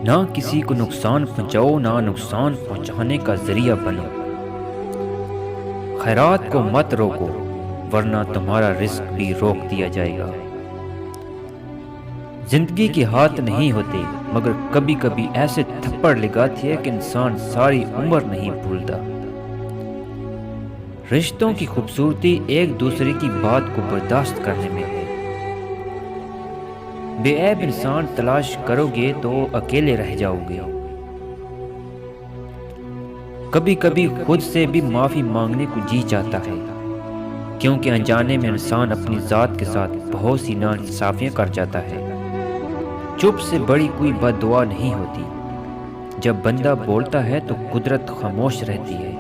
نہ کسی کو نقصان پہنچاؤ نہ نقصان پہنچانے کا ذریعہ بنو۔ خیرات کو مت روکو ورنہ تمہارا رزق بھی روک دیا جائے گا۔ زندگی کے ہاتھ نہیں ہوتے مگر کبھی کبھی ایسے تھپڑ لگاتی ہے کہ انسان ساری عمر نہیں بھولتا۔ رشتوں کی خوبصورتی ایک دوسرے کی بات کو برداشت کرنے میں ہے۔ بے عیب انسان تلاش کرو گے تو اکیلے رہ جاؤ گے۔ کبھی کبھی خود سے بھی معافی مانگنے کو جی چاہتا ہے، کیونکہ انجانے میں انسان اپنی ذات کے ساتھ بہت سی ناانصافیاں کر جاتا ہے۔ چپ سے بڑی کوئی بد دعا نہیں ہوتی۔ جب بندہ بولتا ہے تو قدرت خاموش رہتی ہے،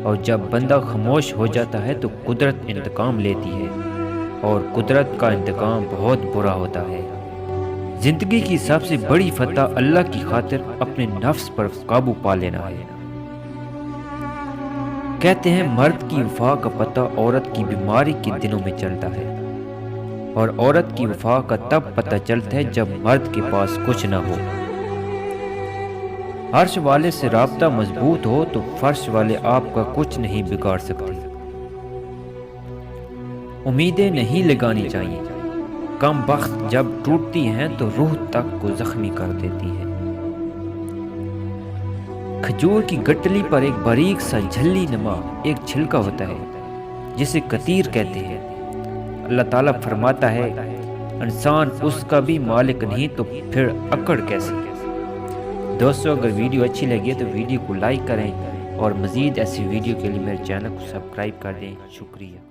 اور جب بندہ خاموش ہو جاتا ہے تو قدرت انتقام لیتی ہے، اور قدرت کا انتقام بہت برا ہوتا ہے۔ زندگی کی سب سے بڑی فتح اللہ کی خاطر اپنے نفس پر قابو پا لینا ہے۔ کہتے ہیں مرد کی وفا کا پتہ عورت کی بیماری کے دنوں میں چلتا ہے، اور عورت کی وفا کا تب پتہ چلتا ہے جب مرد کے پاس کچھ نہ ہو۔ عرش والے سے رابطہ مضبوط ہو تو فرش والے آپ کا کچھ نہیں بگاڑ سکتے۔ امیدیں نہیں لگانی چاہیے، کم بخت جب ٹوٹتی ہیں تو روح تک کو زخمی کر دیتی ہے۔ کھجور کی گٹلی پر ایک باریک سا جھلی نما ایک چھلکا ہوتا ہے جسے قطیر کہتے ہیں۔ اللہ تعالیٰ فرماتا ہے انسان اس کا بھی مالک نہیں تو پھر اکڑ کیسے۔ دوستو اگر ویڈیو اچھی لگے تو ویڈیو کو لائک کریں اور مزید ایسی ویڈیو کے لیے میرے چینل کو سبسکرائب کر دیں۔ شکریہ۔